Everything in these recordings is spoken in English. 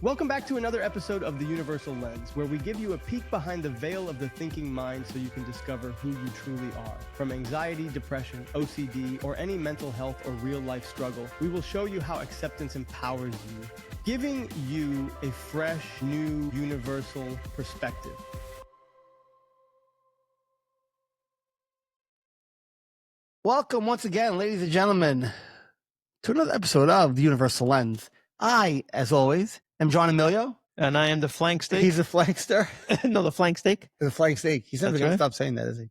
Welcome back to another episode of The Universal Lens, where we give you a peek behind the veil of the thinking mind so you can discover who you truly are. From anxiety, depression, OCD, or any mental health or real-life struggle, we will show you how acceptance empowers you, giving you a fresh, new, universal perspective. Welcome once again, ladies and gentlemen, to another episode of The Universal Lens. I, as always, am John Emilio. And I am the flank steak. He's a flankster. No, the flank steak. The flank steak. He's never That's going to right. stop saying that, is he?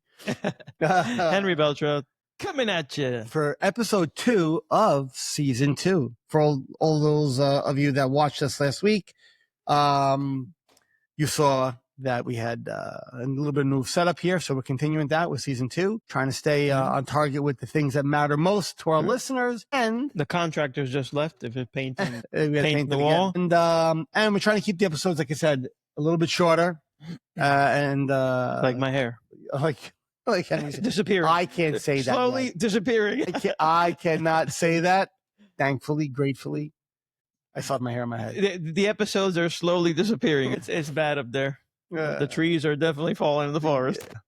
Henry Beltran coming at you. For episode 2 of season 2. For all those of you that watched us last week, you saw that we had a little bit of new setup here. So we're continuing that with season 2, trying to stay on target with the things that matter most to our listeners. And The contractors just left. If it painting, we had to paint the it wall. again. And we're trying to keep the episodes, like I said, a little bit shorter. Like my hair. like Henry said, Disappearing. I can't say that. Slowly yet. disappearing. I cannot say that. Thankfully, gratefully, I saw my hair in my head. The episodes are slowly disappearing. It's bad up there. The trees are definitely falling in the forest. Yeah.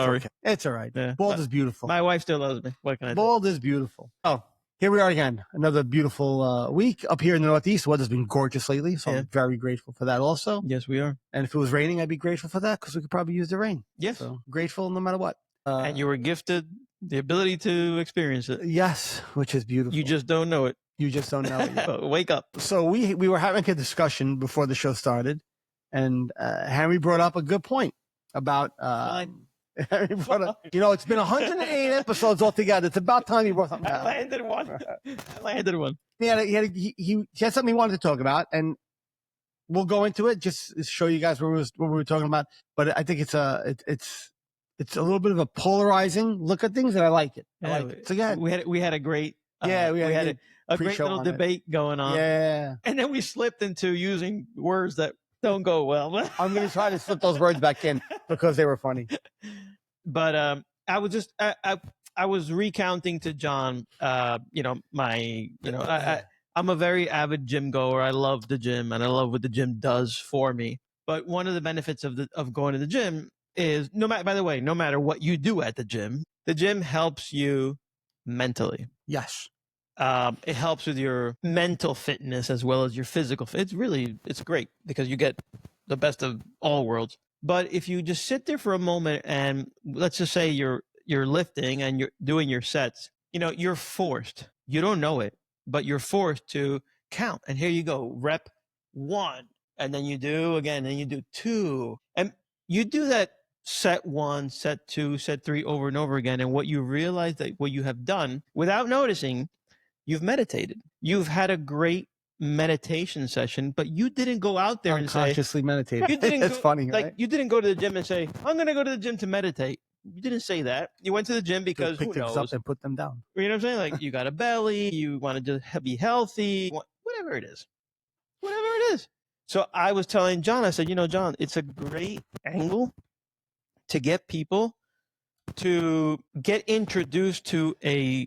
Sorry. Okay. It's all right. Yeah. Bald is beautiful. My wife still loves me. What can I do? Bald is beautiful. Oh, here we are again. Another beautiful week up here in the Northeast. The weather's been gorgeous lately, so Yeah. I'm very grateful for that also. Yes, we are. And if it was raining, I'd be grateful for that because we could probably use the rain. Yes. So grateful no matter what. And you were gifted the ability to experience it. Yes, which is beautiful. You just don't know it. You just don't know it yet. Wake up. So we were having a discussion before the show started, and Henry brought up a good point about Henry brought up, it's been 108 episodes altogether. It's about time he brought something I out. landed one. He had something he wanted to talk about, and we'll go into it just to show you guys what we were talking about. But I think it's a little bit of a polarizing look at things, and I like it. I like it. So yeah, we had a great we had a great pre-show little on it. debate going on. Yeah. And then we slipped into using words that don't go well. I'm going to try to slip those words back in because they were funny. But I was just I was recounting to John I'm a very avid gym goer. I love the gym and I love what the gym does for me. But one of the benefits of going to the gym is no matter what you do at the gym helps you mentally. Yes. It helps with your mental fitness as well as your physical. It's great because you get the best of all worlds. But if you just sit there for a moment and let's just say you're lifting and you're doing your sets, you're forced. You don't know it, but you're forced to count. And here you go, rep 1, and then you do again, and you do 2, and you do that set 1, set 2, set 3 over and over again. And what you realize that what you have done without noticing, you've meditated. You've had a great meditation session, but you didn't go out there and say unconsciously meditating. You didn't That's funny, like right? you didn't go to the gym and say, I'm going to go to the gym to meditate. You didn't say that. You went to the gym because pick who things knows? up and put them down. You know what I'm saying? Like you got a belly, you want to just be healthy, whatever it is. Whatever it is. So I was telling John, I said, John, it's a great angle to get people to get introduced to a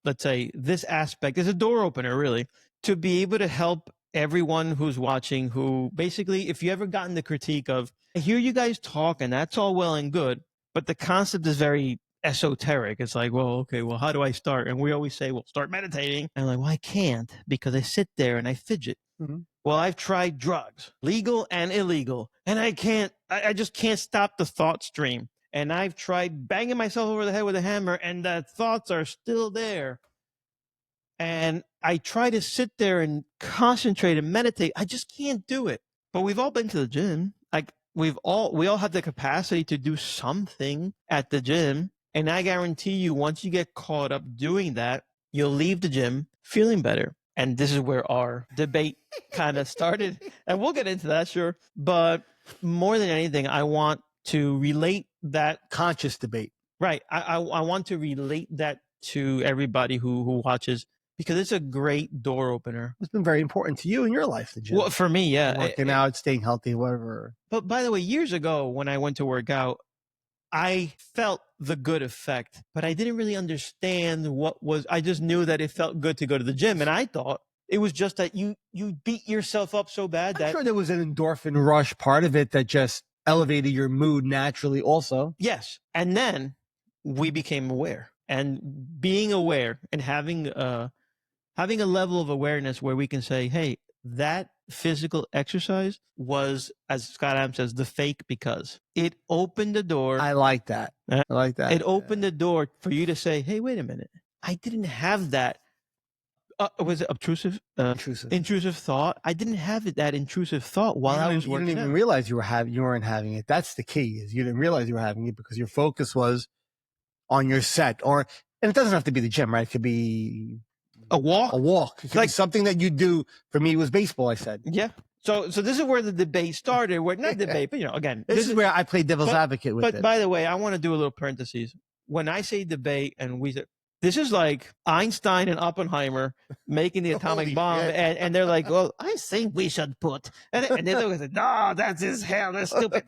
let's say this aspect is a door opener, really, to be able to help everyone who's watching, who basically, if you ever gotten the critique of, I hear you guys talk and that's all well and good, but the concept is very esoteric. It's like, well, how do I start? And we always say, well, start meditating. And I'm like, well, I can't because I sit there and I fidget. Mm-hmm. Well, I've tried drugs, legal and illegal, and I just can't stop the thought stream. And I've tried banging myself over the head with a hammer, and the thoughts are still there. And I try to sit there and concentrate and meditate. I just can't do it. But we've all been to the gym. Like we all have the capacity to do something at the gym. And I guarantee you, once you get caught up doing that, you'll leave the gym feeling better. And this is where our debate kind of started. And we'll get into that, sure. But more than anything, I want to relate that conscious debate. Right. I want to relate that to everybody who watches, because it's a great door opener. It's been very important to you in your life, the gym. Well, for me, yeah. Working out, staying healthy, whatever. But by the way, years ago when I went to work out, I felt the good effect, but I didn't really understand I just knew that it felt good to go to the gym. And I thought It was just that you beat yourself up so bad I'm that sure there was an endorphin rush part of it that just elevated your mood naturally also. yes. And then we became aware, and being aware and having a level of awareness where we can say, hey, that physical exercise was, as Scott Adams says, the fake because it opened the door. I like that. I like that. It opened the door for you to say, hey, wait a minute. I didn't have that. Was it obtrusive? Intrusive thought. I didn't have that intrusive thought while I was working. You didn't even realize you weren't having it. That's the key. Is you didn't realize you were having it because your focus was on your set, and it doesn't have to be the gym, right? It could be a walk. It could be something that you do. For me, it was baseball. I said, yeah. So this is where the debate started. Where not debate, but again, this is where I play devil's advocate with it. But by the way, I want to do a little parentheses. When I say debate, and we said this is like Einstein and Oppenheimer making the atomic bomb, and they're like, "Well, I think we should put," and they look and say, "No, that's his hell. That's stupid."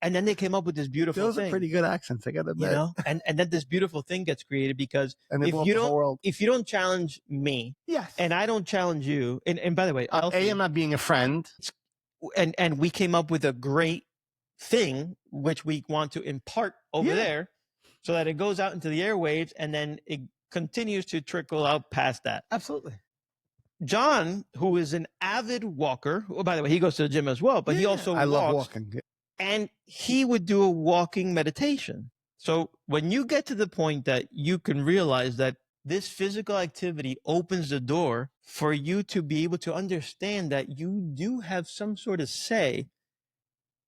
And then they came up with this beautiful thing. Those are pretty good accents, I gotta admit. And then this beautiful thing gets created because if you don't challenge me, yes, and I don't challenge you, and by the way, I'm not being a friend, and we came up with a great thing which we want to impart over there, so that it goes out into the airwaves, and then it continues to trickle out past that. Absolutely. John, who is an avid walker, by the way, he goes to the gym as well, but he also walks. Love walking. And he would do a walking meditation. So when you get to the point that you can realize that this physical activity opens the door for you to be able to understand that you do have some sort of say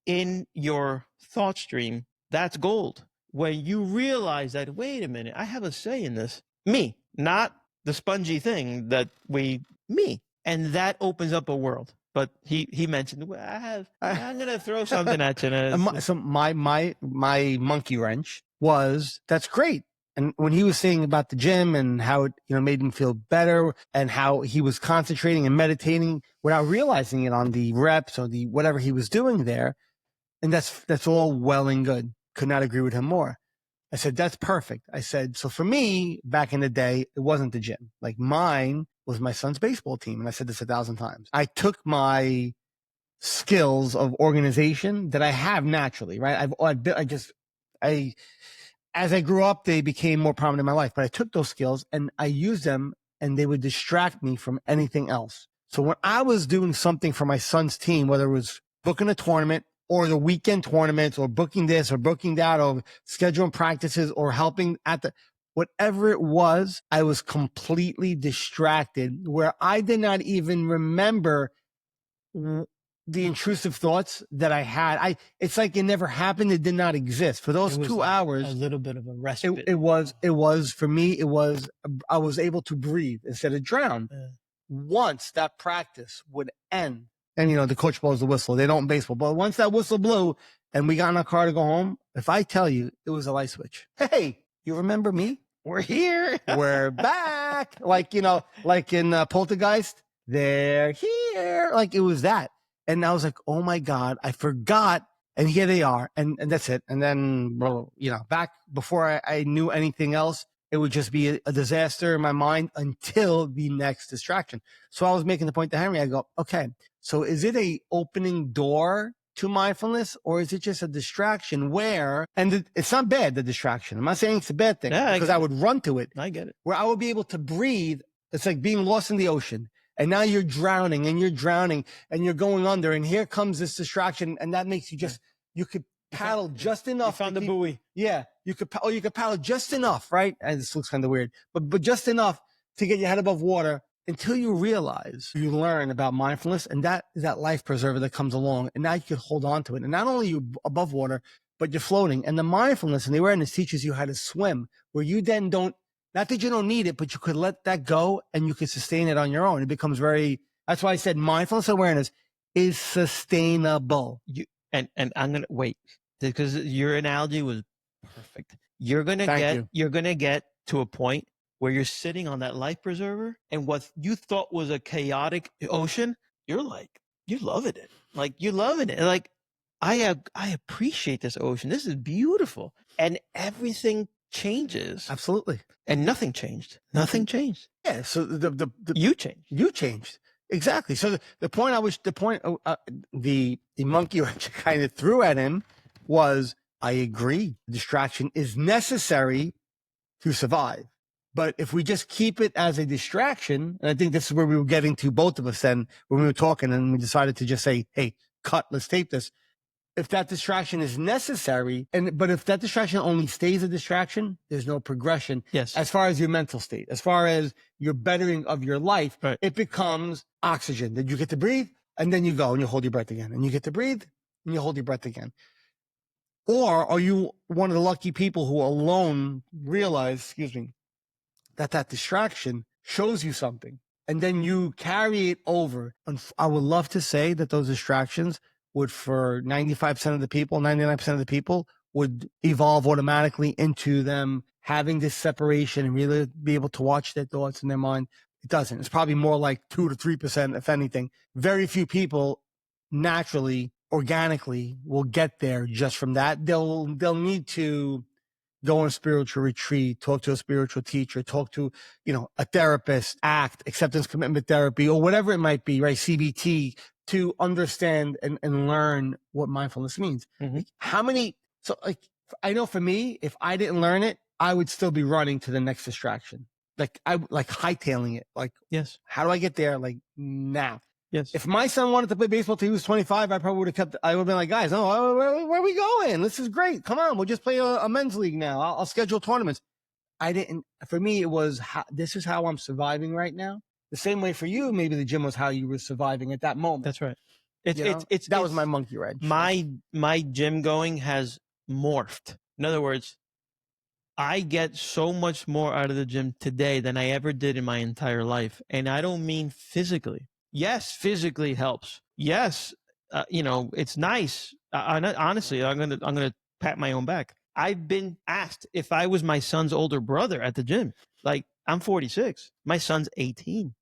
in your thought stream, that's gold. When you realize that, wait a minute, I have a say in this. Me, not the spongy thing me. And that opens up a world. But he mentioned, well, I'm going to throw something at you. So my monkey wrench was, that's great. And when he was saying about the gym and how it made him feel better and how he was concentrating and meditating without realizing it on the reps or the whatever he was doing there, and that's all well and good. Could not agree with him more. I said, that's perfect. I said, so for me, back in the day, it wasn't the gym. Like mine was my son's baseball team. And I said this 1,000 times. I took my skills of organization that I have naturally, right? As I grew up, they became more prominent in my life, but I took those skills and I used them and they would distract me from anything else. So when I was doing something for my son's team, whether it was booking a tournament or the weekend tournaments or booking this or booking that or scheduling practices or helping whatever it was, I was completely distracted where I did not even remember the intrusive thoughts that I had. It's like it never happened. It did not exist for those 2 hours. A little bit of a respite. It was for me. I was able to breathe instead of drown. Once that practice would end, and the coach blows the whistle. They don't in baseball, but once that whistle blew and we got in our car to go home, if I tell you, it was a light switch. Hey, you remember me? We're here. We're back. Like in Poltergeist, they're here. Like it was that. And I was like, oh my God, I forgot. And here they are. And that's it. And then, back before I knew anything else, it would just be a disaster in my mind until the next distraction. So I was making the point to Henry. I go, okay, so is it a opening door to mindfulness, or is it just a distraction it's not bad, the distraction. I'm not saying it's a bad thing because I would run to it. I get it. Where I would be able to breathe. It's like being lost in the ocean and now you're drowning and you're going under. And here comes this distraction. And that makes you could paddle just enough. You found the buoy. Yeah. You could paddle just enough, right? And this looks kind of weird, but just enough to get your head above water until you realize you learn about mindfulness, and that is that life preserver that comes along, and now you can hold on to it. And not only you above water, but you're floating. And the mindfulness and the awareness teaches you how to swim, where you then don't, not that you don't need it, but you could let that go and you can sustain it on your own. It becomes that's why I said mindfulness awareness is sustainable. And I'm going to wait because your analogy was perfect. You're going to get to a point where you're sitting on that life preserver and what you thought was a chaotic ocean, you're loving it. Like you're loving it. Like I appreciate this ocean. This is beautiful. And everything changes. Absolutely. And nothing changed. Nothing changed. Yeah. So You changed. You changed. Exactly. So the monkey wrench I kind of threw at him was, I agree. Distraction is necessary to survive. But if we just keep it as a distraction, and I think this is where we were getting to, both of us then, when we were talking and we decided to just say, hey, cut, let's tape this. If that distraction is necessary, but if that distraction only stays a distraction, there's no progression. Yes. As far as your mental state, as far as your bettering of your life, right. It becomes oxygen that you get to breathe, and then you go and you hold your breath again, and you get to breathe and you hold your breath again. Or are you one of the lucky people who alone realize, that distraction shows you something, and then you carry it over? And I would love to say that those distractions would, for 95% of the people, 99% of the people, would evolve automatically into them having this separation and really be able to watch their thoughts in their mind. It doesn't. It's probably more like 2 to 3%, if anything. Very few people naturally, organically will get there just from that. They'll need to go on a spiritual retreat, talk to a spiritual teacher, talk to, a therapist, ACT, acceptance commitment therapy, or whatever it might be, right? CBT, to understand and learn what mindfulness means. Mm-hmm. I know for me, if I didn't learn it, I would still be running to the next distraction. Like hightailing it. Like, yes. How do I get there? Like now. Yes. If my son wanted to play baseball till he was 25, I probably would have been like, guys, where are we going? This is great. Come on. We'll just play a men's league now. I'll schedule tournaments. For me, it was, this is how I'm surviving right now. The same way for you, maybe the gym was how you were surviving at that moment. That's right. That was my monkey wrench. My gym going has morphed. In other words, I get so much more out of the gym today than I ever did in my entire life. And I don't mean physically. Yes, physically helps. Yes, it's nice. Honestly, I'm gonna pat my own back. I've been asked if I was my son's older brother at the gym. Like, I'm 46. My son's 18.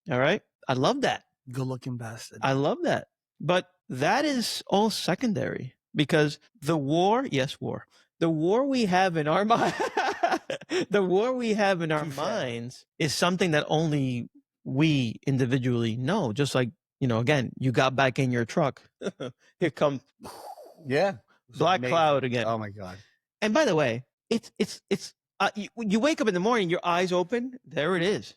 All right. I love that. Good looking bastard. I love that. But that is all secondary, because the war we have in our mind, minds is something that only we individually know. Just like, again, you got back in your truck. Here comes black cloud again. Oh my God. And by the way, you wake up in the morning, your eyes open, there it is.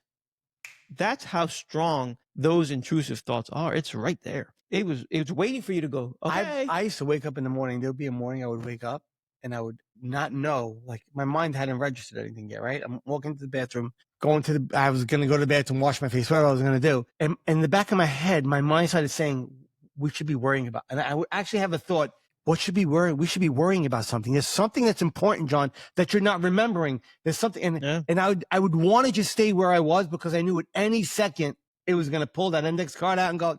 That's how strong those intrusive thoughts are. It's right there. It was waiting for you to go, okay. I used to wake up in the morning. There would be a morning I would wake up and I would not know, like my mind hadn't registered anything yet, right? I'm walking to the bathroom, I was going to go to the bathroom, wash my face, whatever I was going to do. And in the back of my head, my mind started saying, we should be worrying about, and I would actually have a thought, we should be worrying about something. There's something that's important, John, that you're not remembering. There's something, and I would want to just stay where I was, because I knew at any second it was going to pull that index card out and go,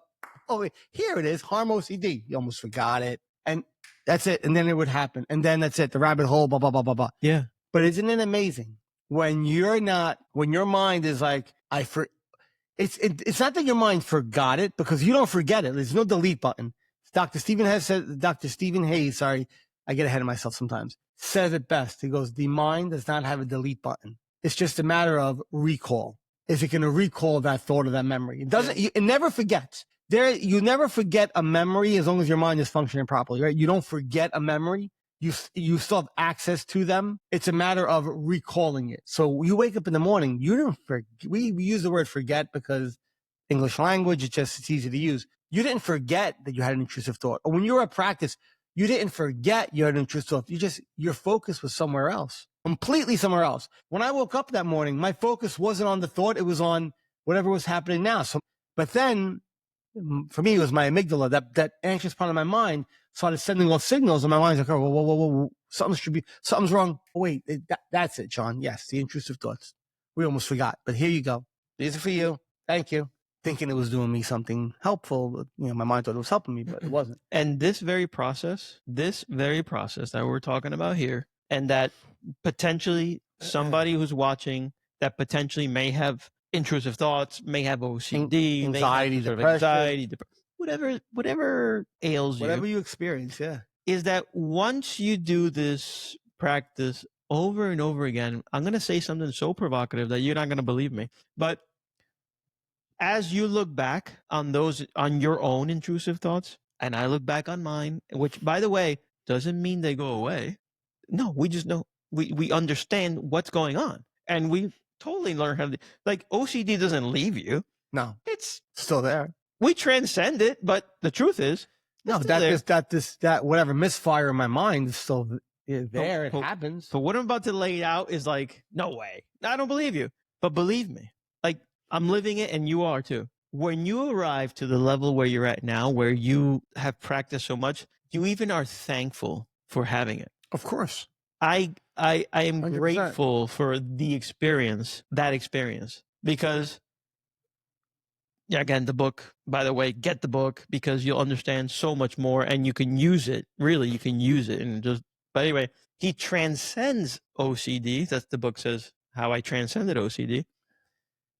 oh, here it is, harm OCD. You almost forgot it. And that's it. And then it would happen. And then that's it. The rabbit hole, blah, blah, blah, blah, blah. Yeah. But isn't it amazing when your mind is like, it's not that your mind forgot it, because you don't forget it. There's no delete button. Dr. Stephen Hayes, sorry, I get ahead of myself sometimes, says it best. He goes, the mind does not have a delete button. It's just a matter of recall. Is it going to recall that thought or that memory? It doesn't, it never forgets. You never forget a memory as long as your mind is functioning properly, right? You don't forget a memory. You still have access to them. It's a matter of recalling it. So you wake up in the morning, you don't forget. We use the word forget because English language, it's easy to use. You didn't forget that you had an intrusive thought. Or when you were at practice, you didn't forget you had an intrusive thought. Your focus was somewhere else, completely somewhere else. When I woke up that morning, my focus wasn't on the thought. It was on whatever was happening now. But then for me, it was my amygdala, that anxious part of my mind started sending off signals, and my mind's like, oh, whoa, something's wrong. Oh, wait, that's it, John. Yes, the intrusive thoughts. We almost forgot, but here you go. These are for you. Thank you. Thinking it was doing me something helpful. My mind thought it was helping me, but it wasn't. And this very process that we're talking about here, and that potentially somebody who's watching that potentially may have intrusive thoughts, may have OCD, anxiety, depression, whatever ails you, whatever you experience, is that once you do this practice over and over again. I'm going to say something so provocative that you're not going to believe me. But as you look back on your own intrusive thoughts, and I look back on mine, which, by the way, doesn't mean they go away. No, we just know, we understand what's going on, and we totally learn how to, like, OCD doesn't leave you. No, It's still there. We transcend it, but the truth is, No, that whatever misfire in my mind is still there. It happens. So what I'm about to lay out is like, no way. I don't believe you. But believe me, like, I'm living it, and you are too. When you arrive to the level where you're at now, where you have practiced so much, you even are thankful for having it. Of course. I am 100%. grateful for the experience, because, yeah, again, the book, by the way, get the book, because you'll understand so much more, and you can use it. Really, you can use it. And just, but anyway, he transcends OCD. That's the book says, How I Transcended OCD.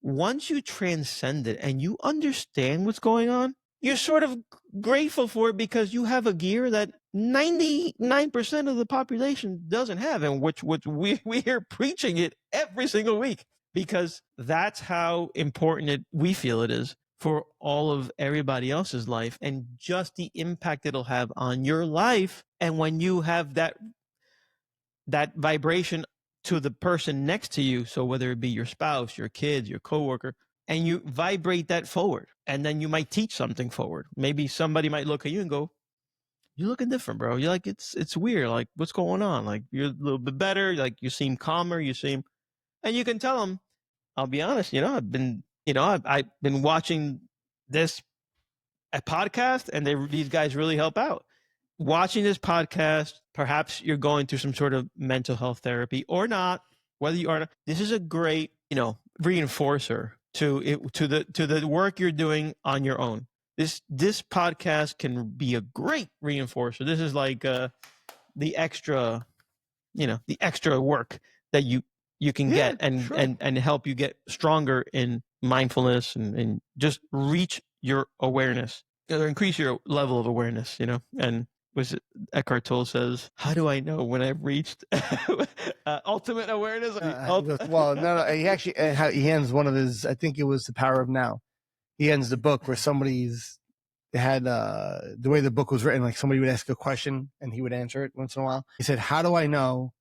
Once you transcend it and you understand what's going on, you're sort of grateful for it, because you have a gear that 99% of the population doesn't have, and which we are preaching it every single week, because that's how important we feel it is for all of everybody else's life, and just the impact it'll have on your life. And when you have that vibration to the person next to you, so whether it be your spouse, your kids, your coworker, and you vibrate that forward, and then you might teach something forward. Maybe somebody might look at you and go, "You're looking different, bro. You're like, it's weird. Like, what's going on? Like, you're a little bit better. Like, you seem calmer. And you can tell them, I'll be honest, I've been watching this podcast, and these guys really help out. Watching this podcast, perhaps you're going through some sort of mental health therapy or not, whether you are not, this is a great, reinforcer to the work you're doing on your own. This podcast can be a great reinforcer. This is like the extra work that you can get, and sure. and help you get stronger in mindfulness, and just reach your awareness, or increase your level of awareness, and was it Eckhart Tolle says, how do I know when I've reached ultimate awareness? Well, no, he actually he ends one of his, I think it was The Power of Now. He ends the book where they had the way the book was written, like somebody would ask a question and he would answer it once in a while. He said, how do I know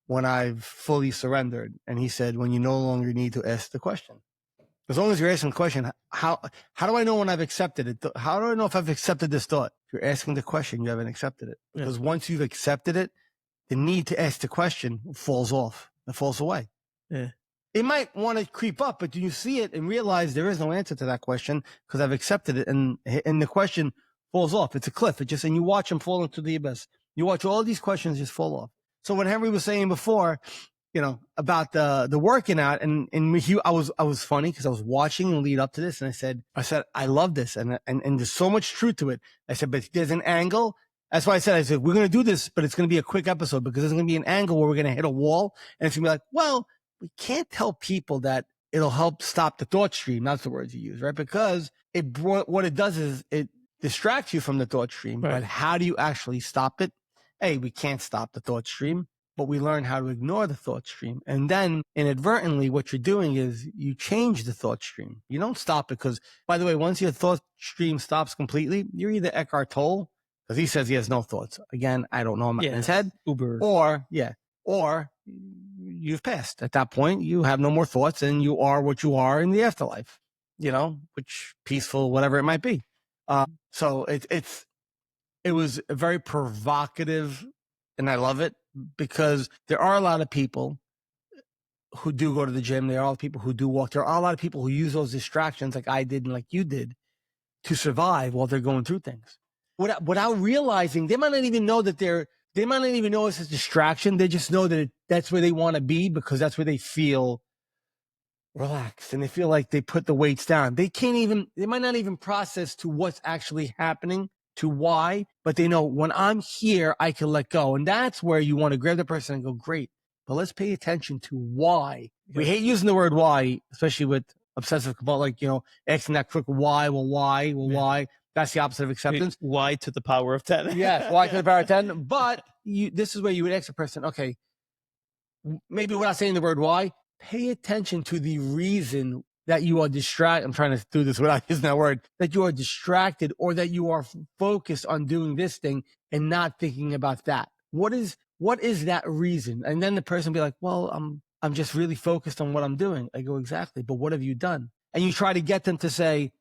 when I've fully surrendered? And he said, when you no longer need to ask the question. As long as you're asking the question, how do I know when I've accepted it? How do I know if I've accepted this thought? If you're asking the question, you haven't accepted it. Because once you've accepted it, the need to ask the question falls off. It falls away. Yeah. It might want to creep up, but you see it and realize there is no answer to that question because I've accepted it, and the question falls off. It's a cliff. And you watch them fall into the abyss. You watch all these questions just fall off. So when Henry was saying before, about the working out, and I was funny because I was watching and lead up to this, and I said I love this, and there's so much truth to it. I said, but there's an angle. That's why I said we're going to do this, but it's going to be a quick episode, because there's going to be an angle where we're going to hit a wall, and it's going to be like, well, we can't tell people that it'll help stop the thought stream. That's the words you use, right? Because what it does is it distracts you from the thought stream. Right. But how do you actually stop it? Hey, we can't stop the thought stream, but we learn how to ignore the thought stream. And then inadvertently, what you're doing is you change the thought stream. You don't stop it, because, by the way, once your thought stream stops completely, you're either Eckhart Tolle, because he says he has no thoughts. Again, I don't know him in his head. Uber. Or you've passed. At that point, you have no more thoughts, and you are what you are in the afterlife, which peaceful, whatever it might be. So it was very provocative, and I love it, because there are a lot of people who do go to the gym. There are a lot of people who do walk. There are a lot of people who use those distractions, like I did and like you did, to survive while they're going through things without realizing. They might not even know that they might not even know it's a distraction. They just know that that's where they want to be, because that's where they feel relaxed and they feel like they put the weights down. They might not even process to what's actually happening, to why, but they know when I'm here, I can let go. And that's where you want to grab the person and go, great, but let's pay attention to why. Yeah. We hate using the word why, especially with obsessive compulsive, like, asking that quick why. Well, why? Well, why? That's the opposite of acceptance. Y to the power of 10. Yes, y to the power of 10. But this is where you would ask a person, okay, maybe without saying the word why, pay attention to the reason that you are distracted. I'm trying to do this without using that word, that you are distracted or that you are focused on doing this thing and not thinking about that. What is that reason? And then the person will be like, well, I'm just really focused on what I'm doing. I go, exactly. But what have you done? And you try to get them to say,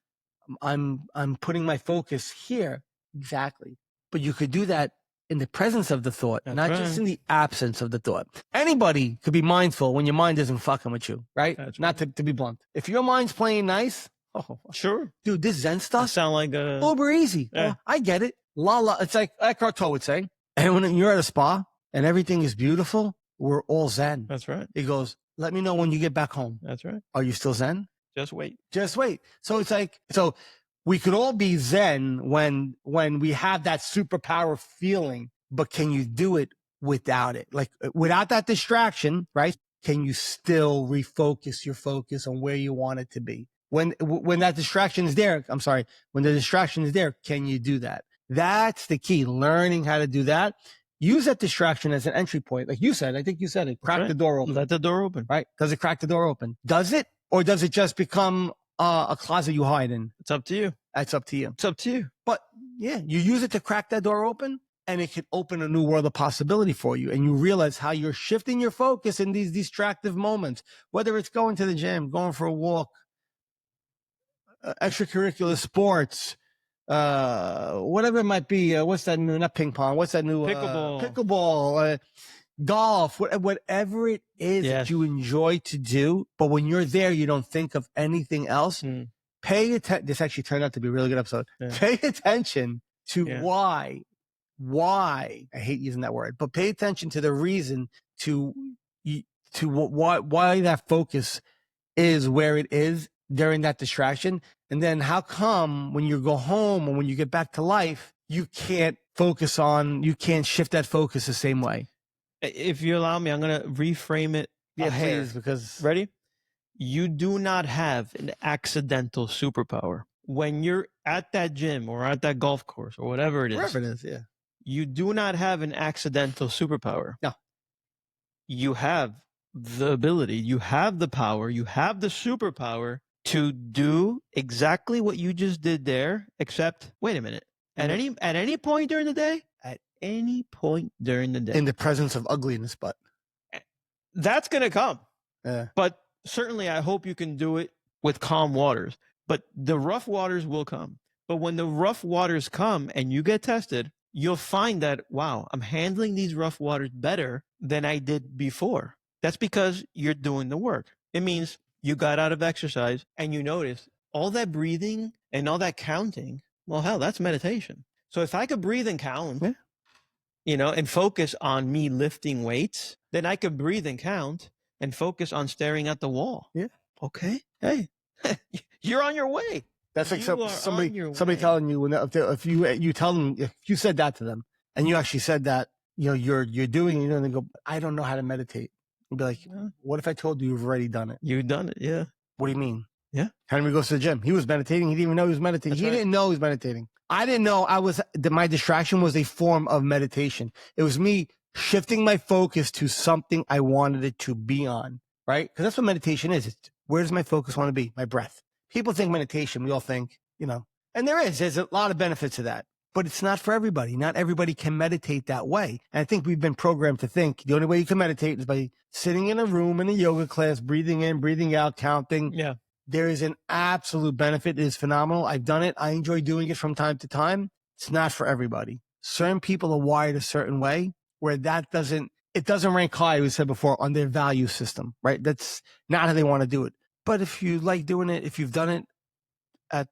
I'm putting my focus here. Exactly. But you could do that in the presence of the thought, That's not right. just in the absence of the thought. Anybody could be mindful when your mind isn't fucking with you, right? That's Not to be blunt. If your mind's playing nice, oh, Sure. dude, this Zen That stuff, sound like a uber easy. Yeah. Oh, I get it. La la. It's like Eckhart Tolle would say. And when you're at a spa and everything is beautiful, we're all Zen. That's right. He goes, let me know when you get back home. That's right. Are you still Zen? Just wait. Just wait. So it's like, so we could all be Zen when we have that superpower feeling, but can you do it without it? Like without that distraction, right? Can you still refocus your focus on where you want it to be? When that distraction is there, when the distraction is there, can you do that? That's the key, learning how to do that. Use that distraction as an entry point. Like you said, I think you said it, crack the door open. Let the door open. Right? Does it crack the door open? Does it? Or does it just become a closet you hide in? It's up to you. That's up to you. It's up to you. But yeah, you use it to crack that door open and it can open a new world of possibility for you. And you realize how you're shifting your focus in these distractive moments, whether it's going to the gym, going for a walk, extracurricular sports, whatever it might be. What's that new, not ping pong, what's that new? Pickleball, golf, whatever it is that you enjoy to do. But when you're there, you don't think of anything else. Pay attention. This actually turned out to be a really good episode. Pay attention to why, I hate using that word, but pay attention to the reason to why that focus is where it is during that distraction. And then how come when you go home or when you get back to life, you can't shift that focus the same way? If you allow me, I'm going to reframe it. Please, because ready? You do not have an accidental superpower. When you're at that gym or at that golf course or whatever it is, wherever it is, you do not have an accidental superpower. No. You have the ability, you have the power, you have the superpower to do exactly what you just did there, except, wait a minute, at any point during the day, in the presence of ugliness, but that's going to come. Yeah. But certainly I hope you can do it with calm waters, but the rough waters will come. But when the rough waters come and you get tested, you'll find that, wow, I'm handling these rough waters better than I did before. That's because you're doing the work. It means you got out of exercise and you notice all that breathing and all that counting. Well, hell, that's meditation. So if I could breathe and count, and focus on me lifting weights, then I could breathe and count and focus on staring at the wall. Yeah. Okay. Hey, you're on your way. That's like somebody telling you if you tell them, if you said that to them and you actually said that, you're doing it, and they go, I don't know how to meditate. You'd be like, what if I told you you've already done it? You've done it. Yeah. What do you mean? Yeah. Henry goes to the gym. He was meditating. He didn't even know he was meditating. He didn't know he was meditating. I didn't know my distraction was a form of meditation. It was me shifting my focus to something I wanted it to be on, right? Because that's what meditation is. It's, where does my focus want to be? My breath. People think meditation, we all think, and there's a lot of benefits to that, but it's not for everybody. Not everybody can meditate that way. And I think we've been programmed to think the only way you can meditate is by sitting in a room in a yoga class, breathing in, breathing out, counting. Yeah. There is an absolute benefit. It is phenomenal. I've done it. I enjoy doing it from time to time. It's not for everybody. Certain people are wired a certain way where it doesn't rank high, we said before, on their value system, right? That's not how they want to do it. But if you like doing it, if you've done it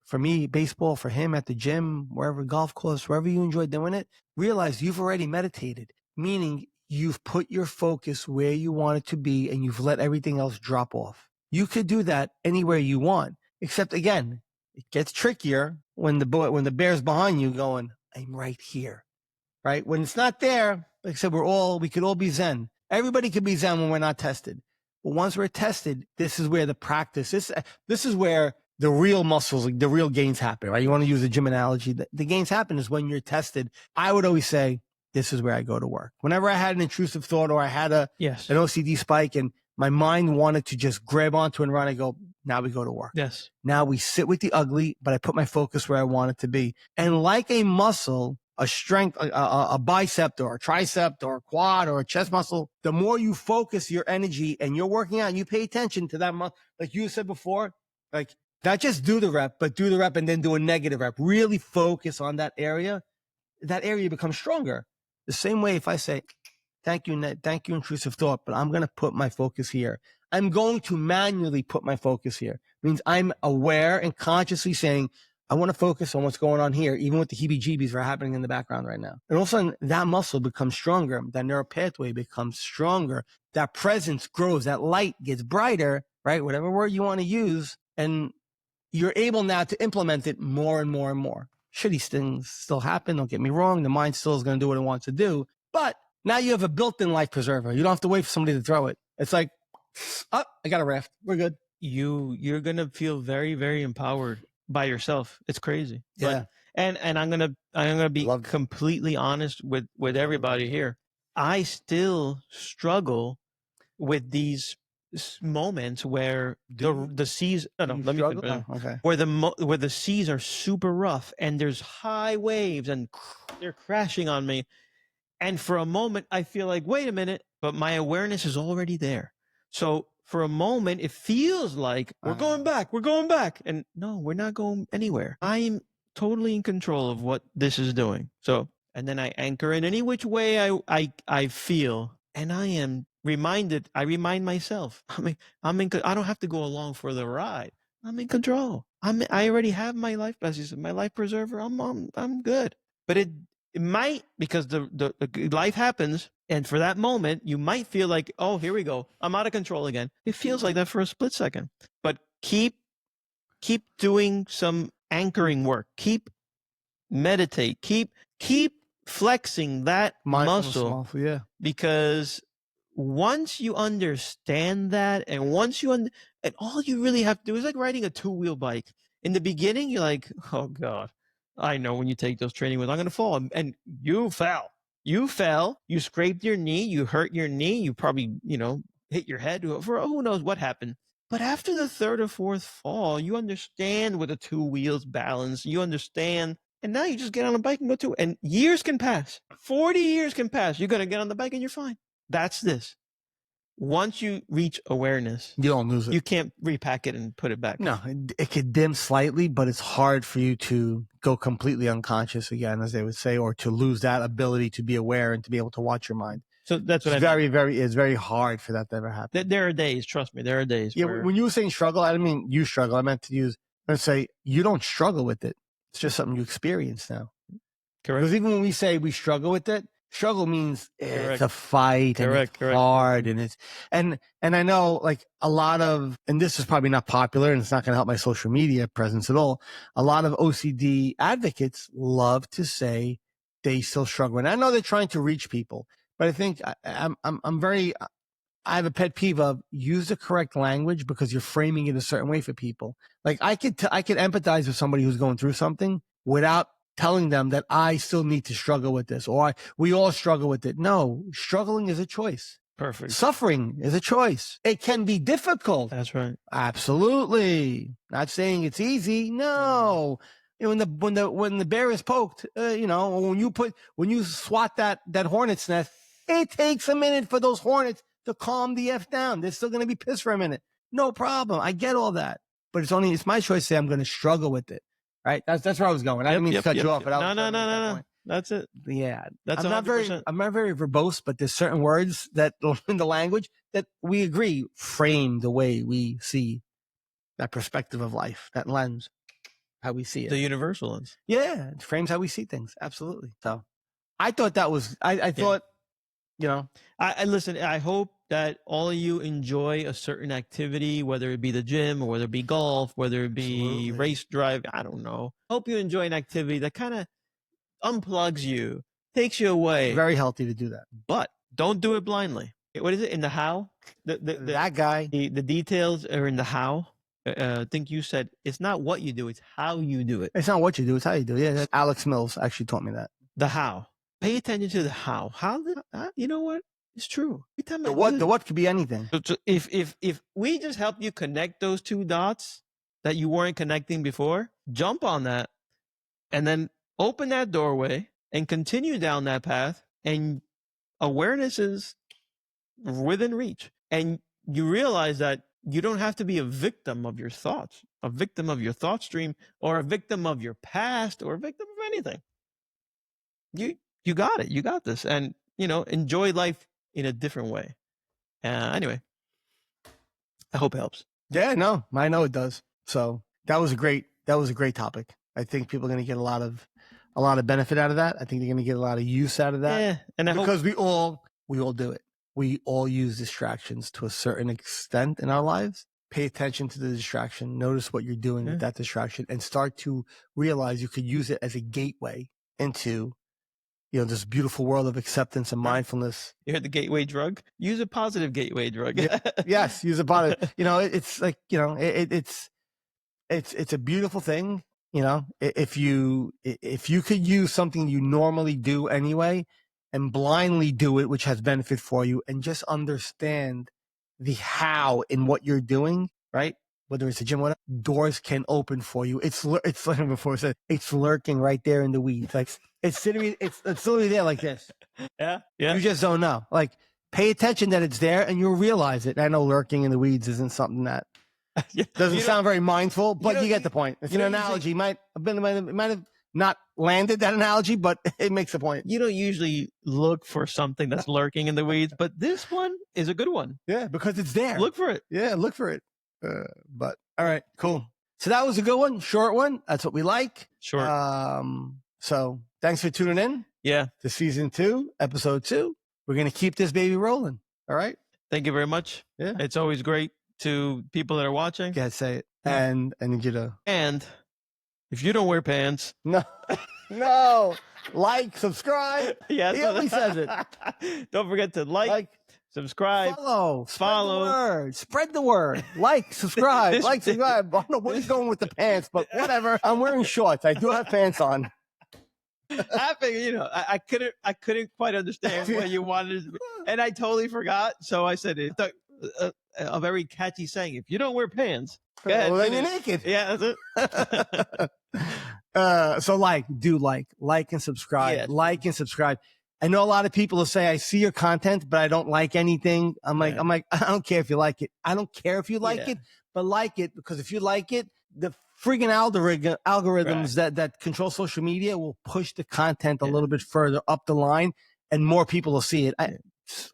for me, baseball, for him at the gym, wherever, golf course, wherever you enjoy doing it, realize you've already meditated, meaning you've put your focus where you want it to be and you've let everything else drop off. You could do that anywhere you want, except again, it gets trickier when the bear's behind you going, I'm right here, right? When it's not there, like I said, we could all be Zen. Everybody could be Zen when we're not tested. But once we're tested, this is where the practice, this is where the real muscles, the real gains happen, right? You want to use the gym analogy. The gains happen is when you're tested. I would always say, this is where I go to work. Whenever I had an intrusive thought or I had an Yes. OCD spike and my mind wanted to just grab onto and run, I go, now we go to work. Yes. Now we sit with the ugly, but I put my focus where I want it to be. And like a muscle, a strength, a bicep or a tricep or a quad or a chest muscle, the more you focus your energy and you're working out and you pay attention to that muscle, like you said before, like not just do the rep, but do the rep and then do a negative rep. Really focus on that area becomes stronger. The same way if I say, thank you, intrusive thought, but I'm going to put my focus here. I'm going to manually put my focus here. It means I'm aware and consciously saying, I want to focus on what's going on here, even with the heebie-jeebies that are happening in the background right now. And all of a sudden, that muscle becomes stronger. That neural pathway becomes stronger. That presence grows. That light gets brighter, right? Whatever word you want to use. And you're able now to implement it more and more and more. Shitty things still happen. Don't get me wrong. The mind still is going to do what it wants to do. But now you have a built-in life preserver. You don't have to wait for somebody to throw it. It's like, oh, I got a raft. We're good. You're going to feel very, very empowered by yourself. It's crazy. Yeah. But, and I'm going to be completely honest with everybody here. I still struggle with these moments where the seas where the seas are super rough and there's high waves and they're crashing on me, and for a moment I feel like, wait a minute, but my awareness is already there. So for a moment it feels like we're going back, and no, we're not going anywhere. I'm totally in control of what this is doing. So, and then I anchor in any which way I feel, and I remind myself, I don't have to go along for the ride. I'm in control. I already have my life, as you said, my life preserver. I'm good. But it might, because the life happens, and for that moment, you might feel like, oh, here we go. I'm out of control again. It feels like that for a split second. But keep doing some anchoring work. Meditate. Keep flexing that muscle. Yeah. Because once you understand that, and and all you really have to do is like riding a 2-wheel bike. In the beginning, you're like, oh God, I know when you take those training wheels, I'm going to fall. And you fell, you scraped your knee, you hurt your knee, you probably, hit your head, for who knows what happened. But after the third or fourth fall, you understand what the 2 wheels balance, you understand. And now you just get on a bike and go to it. And years can pass. 40 years can pass. You're going to get on the bike and you're fine. That's this. Once you reach awareness, you don't lose it. You can't repack it and put it back. No, it could dim slightly, but it's hard for you to go completely unconscious again, as they would say, or to lose that ability to be aware and to be able to watch your mind. So that's what it's very hard for that to ever happen. There are days, trust me, there are days. Yeah, when you were saying struggle, I didn't mean you struggle. I meant to say you don't struggle with it. It's just something you experience now. Correct. Because even when we say we struggle with it, struggle means it's a fight correct. Hard and I know like a lot of, and this is probably not popular and it's not going to help my social media presence at all. A lot of OCD advocates love to say they still struggle, and I know they're trying to reach people, but I think I have a pet peeve of use the correct language, because you're framing it a certain way for people. Like I could empathize with somebody who's going through something without telling them that I still need to struggle with this, or we all struggle with it. No, struggling is a choice. Perfect. Suffering is a choice. It can be difficult. That's right. Absolutely. Not saying it's easy. No. When the bear is poked, when you swat that hornet's nest, it takes a minute for those hornets to calm the F down. They're still going to be pissed for a minute. No problem. I get all that. But it's my choice to say I'm going to struggle with it. Right? That's where I was going. I didn't mean to cut you off. But No. That's it. Yeah. That's I'm not very verbose, but there's certain words that in the language that we agree frame the way we see that perspective of life, that lens, how we see it. The universal lens. Yeah. It frames how we see things. Absolutely. So I thought that was, I thought, I listen, I hope that all of you enjoy a certain activity, whether it be the gym or whether it be golf, whether it be race drive. I don't know. Hope you enjoy an activity that kind of unplugs you, takes you away. It's very healthy to do that. But don't do it blindly. What is it in the how? That guy. The details are in the how. I think you said it's not what you do, it's how you do it. It's not what you do, it's how you do it. Yeah, Alex Mills actually taught me that. The how. pay attention to the how. You know what? It's true. Every time The what could be anything. So if we just help you connect those two dots that you weren't connecting before, jump on that and then open that doorway and continue down that path, and awareness is within reach. And you realize that you don't have to be a victim of your thoughts, a victim of your thought stream, or a victim of your past, or a victim of anything. You got it. You got this. And, enjoy life in a different way. Anyway, I hope it helps. Yeah, no, I know it does. So that was a great topic. I think people are going to get a lot of benefit out of that. I think they're going to get a lot of use out of that. Yeah, and because we all do it. We all use distractions to a certain extent in our lives. Pay attention to the distraction. Notice what you're doing with that distraction, and start to realize you could use it as a gateway into, this beautiful world of acceptance and mindfulness. You heard the gateway drug? Use a positive gateway drug. Yes, use a positive. It's like, it's a beautiful thing. If you could use something you normally do anyway and blindly do it, which has benefit for you, and just understand the how in what you're doing, right? Whether it's a gym, whatever, doors can open for you. It's like before I said, it's lurking right there in the weeds. Like it's literally there like this. Yeah. You just don't know. Like, pay attention that it's there, and you'll realize it. I know lurking in the weeds isn't something that doesn't sound very mindful, but you get the point. It's an analogy. Might have not landed that analogy, but it makes a point. You don't usually look for something that's lurking in the weeds, but this one is a good one. Yeah, because it's there. Look for it. Yeah, look for it. But all right, cool. So that was a good one, short one. That's what we like. Short. So thanks for tuning in. Yeah. To season 2, episode 2. We're gonna keep this baby rolling. All right. Thank you very much. Yeah. It's always great to people that are watching. Yeah, say it. And I need you to. And if you don't wear pants. No. Like, subscribe. Yeah. He always says it. Don't forget to like, subscribe, follow. Spread the word. Like, subscribe. Subscribe. I don't know where he's going with the pants, but whatever. I'm wearing shorts. I do have pants on. I figured, I couldn't quite understand what you wanted, and I totally forgot. So I said it's a very catchy saying. If you don't wear pants, go ahead, well, then you're naked. Yeah, that's it. So like and subscribe. Yes. Like and subscribe. I know a lot of people will say, I see your content, but I don't like anything. I'm like, I don't care if you like it. I don't care if you like it, but like it, because if you like it, the friggin' algorithms that control social media will push the content a little bit further up the line, and more people will see it.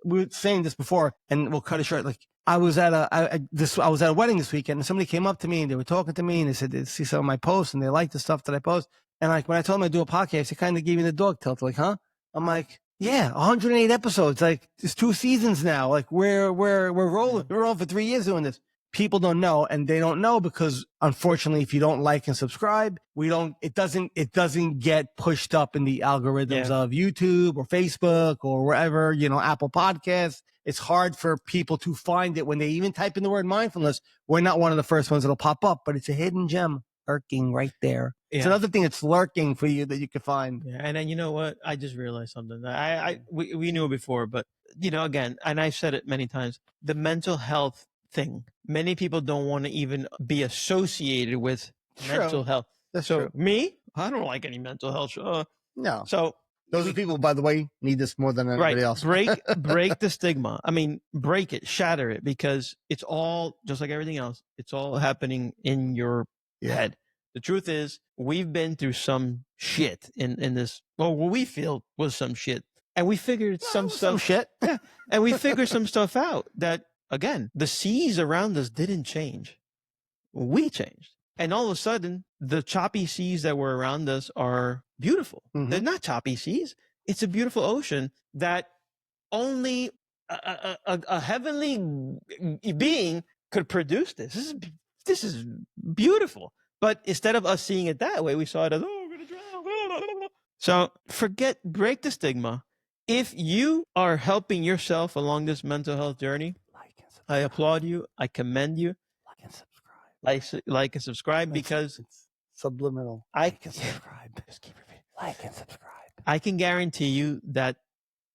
We were saying this before, and we'll cut it short. Like, I was at a wedding this weekend, and somebody came up to me and they were talking to me, and they said they see some of my posts and they like the stuff that I post. And like, when I told them I do a podcast, they kind of gave me the dog tilt. Like, huh? I'm like, yeah, 108 episodes. Like, it's 2 seasons now. Like, we're rolling. We're rolling for 3 years doing this. People don't know, and they don't know because, unfortunately, if you don't like and subscribe, it doesn't get pushed up in the algorithms of YouTube or Facebook or wherever, Apple Podcasts. It's hard for people to find it when they even type in the word mindfulness. We're not one of the first ones that'll pop up, but it's a hidden gem lurking right there. Yeah. It's another thing that's lurking for you that you can find. Yeah, and then you know what? I just realized something. We knew it before, but again, and I've said it many times, the mental health thing. Many people don't want to even be associated with mental health. That's true. Me, I don't like any mental health. No. So those are people, by the way, need this more than anybody else. break the stigma. I mean, break it, shatter it, because it's all just like everything else. It's all happening in your head. The truth is, we've been through some shit in this. Well, what we feel was some shit, and we figured some shit. Yeah, and we figured some stuff out that. Again, the seas around us didn't change. We changed. And all of a sudden, the choppy seas that were around us are beautiful. Mm-hmm. They're not choppy seas. It's a beautiful ocean that only a heavenly being could produce this. This is beautiful. But instead of us seeing it that way, we saw it as, we're going to drown. So break the stigma. If you are helping yourself along this mental health journey, I applaud you. I commend you. Like and subscribe. Like and subscribe because it's subliminal. Like and subscribe. Just keep repeating. Like and subscribe. I can guarantee you that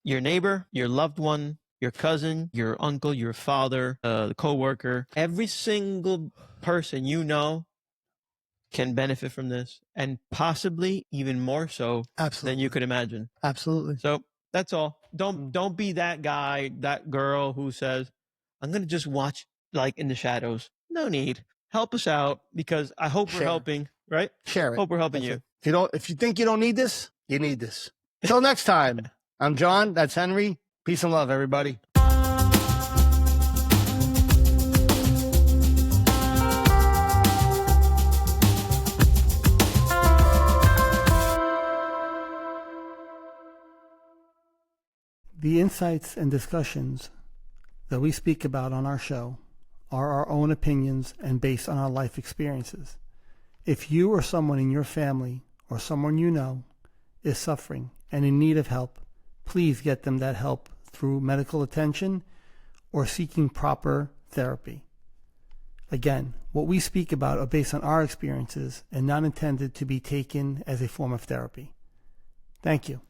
your neighbor, your loved one, your cousin, your uncle, your father, the coworker, every single person you know can benefit from this, and possibly even more so than you could imagine. Absolutely. So that's all. Don't be that guy, that girl who says, I'm going to just watch like in the shadows. No need. Help us out, because I hope we're helping, right? Share it. Hope we're helping That's you. it. If you think you don't need this, you need this. Until next time, I'm John. That's Henry. Peace and love, everybody. The insights and discussions that we speak about on our show are our own opinions and based on our life experiences. If you or someone in your family or someone you know is suffering and in need of help, please get them that help through medical attention or seeking proper therapy. Again, what we speak about are based on our experiences and not intended to be taken as a form of therapy. Thank you.